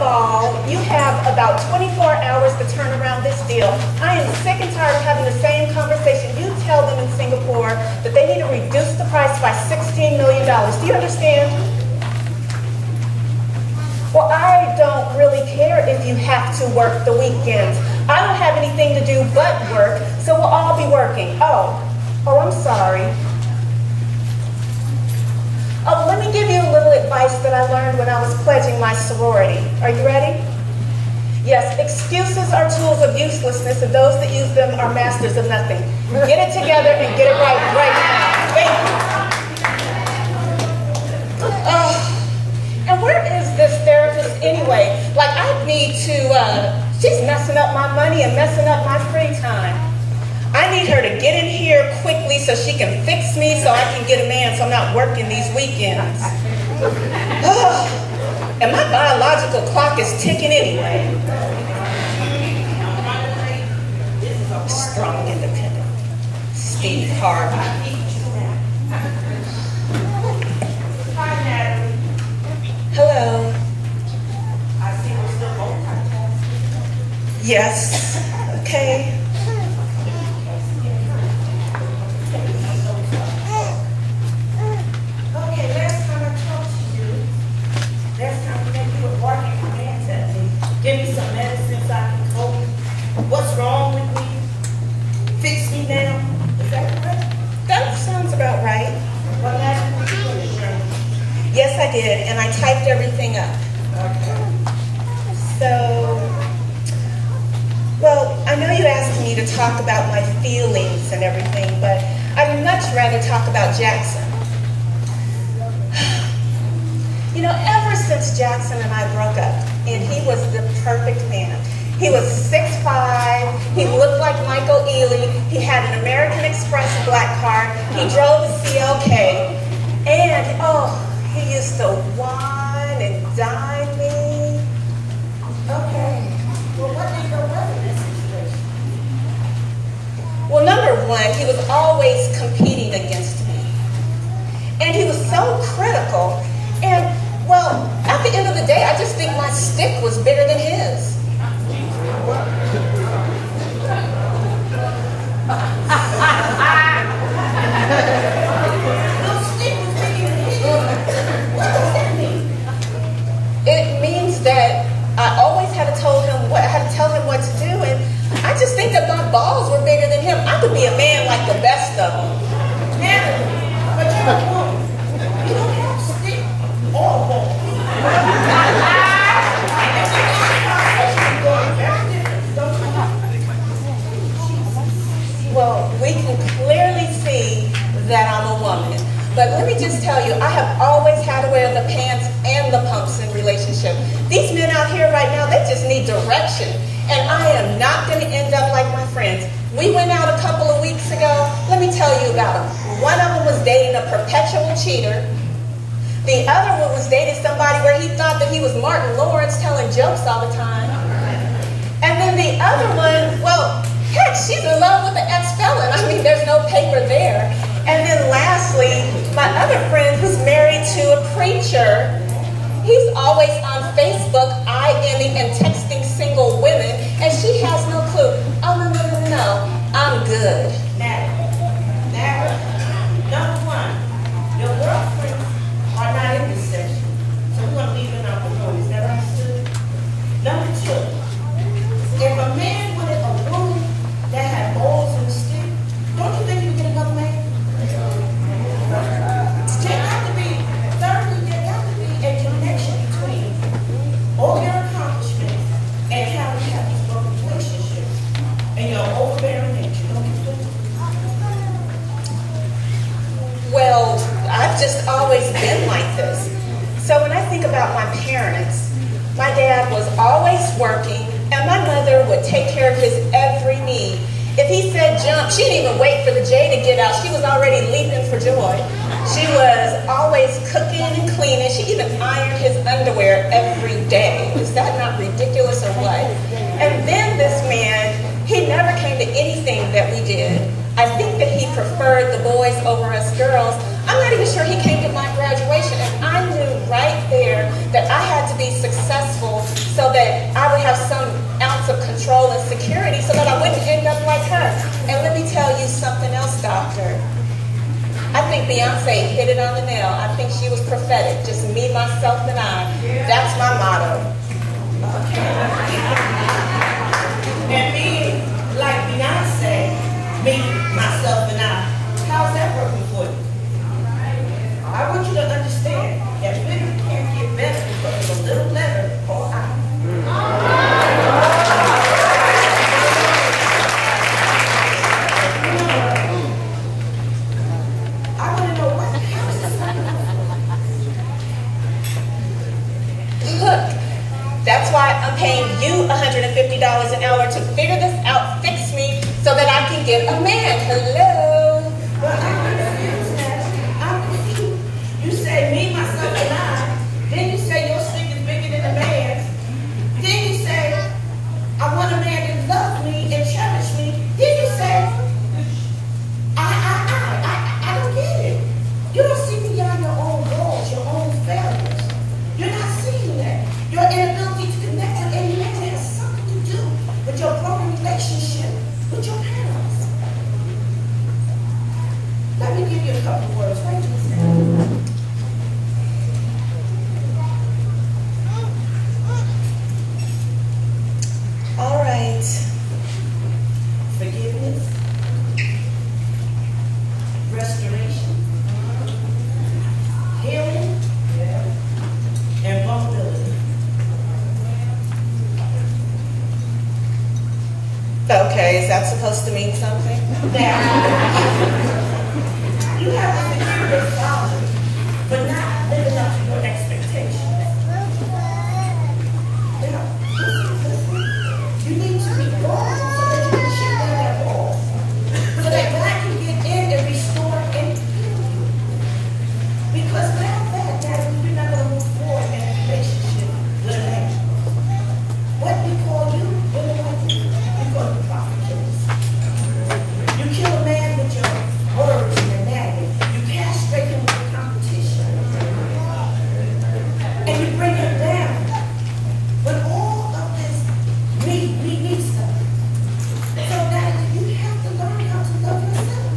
of all, you have about 24 hours to turn around this deal. I am sick and tired of having the same conversation. You tell them in Singapore that they need to reduce the price by $16 million. Do you understand? Well, I don't really care if you have to work the weekends. I don't have anything to do but work, so we'll all be working. Oh, I'm sorry. Oh, let me give you a little advice that I learned when I was pledging my sorority. Are you ready? Yes, excuses are tools of uselessness, and those that use them are masters of nothing. Get it together and get it right now. Thank you. And where is this therapist anyway? Like, I need to, she's messing up my money and messing up my free time. I need her to get in here quickly so she can fix me so I can get a man so I'm not working these weekends. And my biological clock is ticking anyway. Strong, independent. Steve Harvey. Hello. I see we're still multitasking. Yes. Okay. Okay, last time I talked to you, last time you were barking your hands at me. Give me some medicine so I can cope. What's wrong with me? Fix me now. Is that correct? That sounds about right. Well, last time you put it down. Yes, I did, and I typed everything up. Okay. So, well, I know you asked me to talk about my feelings and everything, but I'd much rather talk about Jackson. You know, ever since Jackson and I broke up, and he was the perfect man. He was 6'5", he looked like Michael Ealy, he had an American Express black car, he drove a CLK, and, he used to wine and dine me. Okay. Well, what did you go well in this situation? Well, number one, he was always competing against me. And he was so critical. And, well, at the end of the day, I just think my stick was bigger than his. It means that I always had to tell him what to do, and I just think that my balls were bigger than him. I could be a man like the best of them. Natalie, but you're a woman. You don't have to stick all balls. Well, we can clearly see that I'm a woman. But let me just tell you, I have always had to wear the pants and the pumps in relationship. These men out here right now, they just need direction. And I am not going to end up like my friends. We went out a couple of weeks ago. Let me tell you about them. One of them was dating a perpetual cheater. The other one was dating somebody where he thought that he was Martin Lawrence telling jokes all the time. And then the other one, well, heck, she's in love with the ex-felon. I mean, there's no paper there. And then lastly, my other friend who's married to a preacher, he's always on Facebook IMing and texting single women, and she has no clue. Oh, no, I'm good. Natalie, number one, your girlfriends are not in this session, so we're going to leave it out the room. Is that understood? Number two, if a man with a woman that had balls in the stick, don't you think you can get another man? There has to be a connection between all your accomplishments and how you have these broken relationships and your overbearing nature. Don't you think? Well, I've just always been like this. So when I think about my parents, my dad was always working, and my mother would take care of his every need. If he said jump, she didn't even wait for the J to get out. She was already leaping for joy. She was always cooking and cleaning. She even ironed his underwear every day. Is that not ridiculous or what? And then this man, he never came to anything that we did. I think that he preferred the boys over us girls. girls. I'm not even sure he came to my graduation, and I knew right there that I had to be successful so that I would have some ounce of control and security so that I wouldn't end up like her. And let me tell you something else, doctor. I think Beyonce hit it on the nail. I think she was prophetic. Just me, myself, and I. That's my motto. And being like Beyonce, me, myself, and I, how's that working for you? I want you to understand that women can't get better because of a little letter or I. I want to know what house is that? Look, that's why I'm paying you $150 an hour to figure this out, fix me, so that I can get a man. Hello? Well, I'm confused now. I'm confused. You say me, myself, and I. Then you say your stick is bigger than a man's. Then you say, I want a man that loves me and cherish me. Then you say, I don't get it. You don't see beyond your own goals, your own failures. You're not seeing that. Your inability to connect with any man has something to do with your broken relationship with your parents. Let me give you a couple words. Wait just a second. All right. Forgiveness, restoration, healing, and vulnerability. Okay, is that supposed to mean something? Now, you have to forgive your father for not living up to your expectations. Now, listen. You need to be born so that you can share that wall. So that God can get in and restore and heal you. Because without that, we're not going to move forward in a relationship with a man. What we call you, women like you, we call you prophet killers. You kill a man with your words and your nagging. You castrate him with your competition. And you bring him down. But all of this me stuff. So that you have to learn how to love yourself.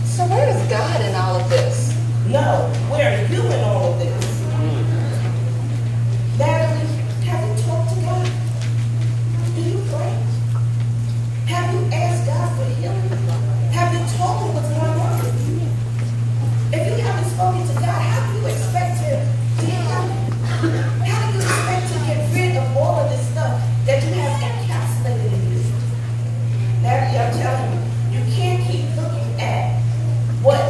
So where is God in all of this? No, where are you in all of this? Natalie, have you talked to God? Do you pray? Have you asked God for healing? Have you told him what's going on with you? If you haven't spoken to God, how do you expect him to heal you? How do you expect to get rid of all of this stuff that you have encapsulated in you? Natalie, I'm telling you, you can't keep looking at what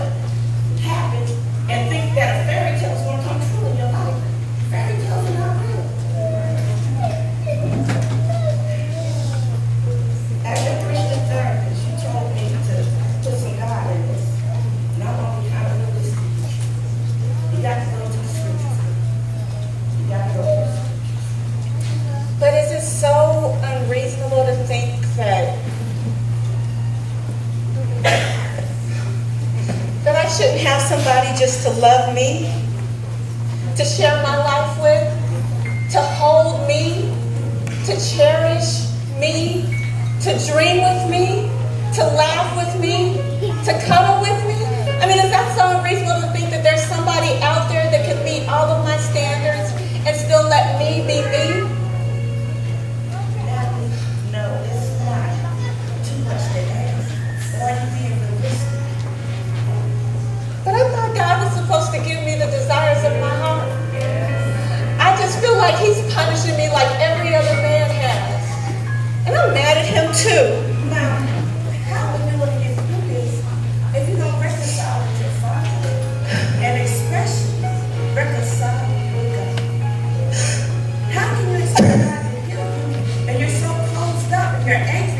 happened and think that a fairy tale is going to come true in your life. Fairy tales are not real. As a Christian therapist, you told me to put some God in this. And I want to be kind of realistic. You got to go to the scriptures. You got to go to the scriptures. But is it so unreasonable to think that I shouldn't have somebody just to love me, to share my life with, to hold me, to cherish me, to dream with me, to laugh with me, to cuddle with me? I mean, is that so unreasonable to think that there's somebody out there that can meet all of my standards and still let me be me? No, it's not too much to ask. But are you being realistic? But I thought God was supposed to give me the desires of my heart. I just feel like he's punishing me like every other man has. And I'm mad at him too. Now, how are you going to get through this if you don't reconcile with your father and especially reconcile with God? How can you expect God to heal you and you're so closed up and you're angry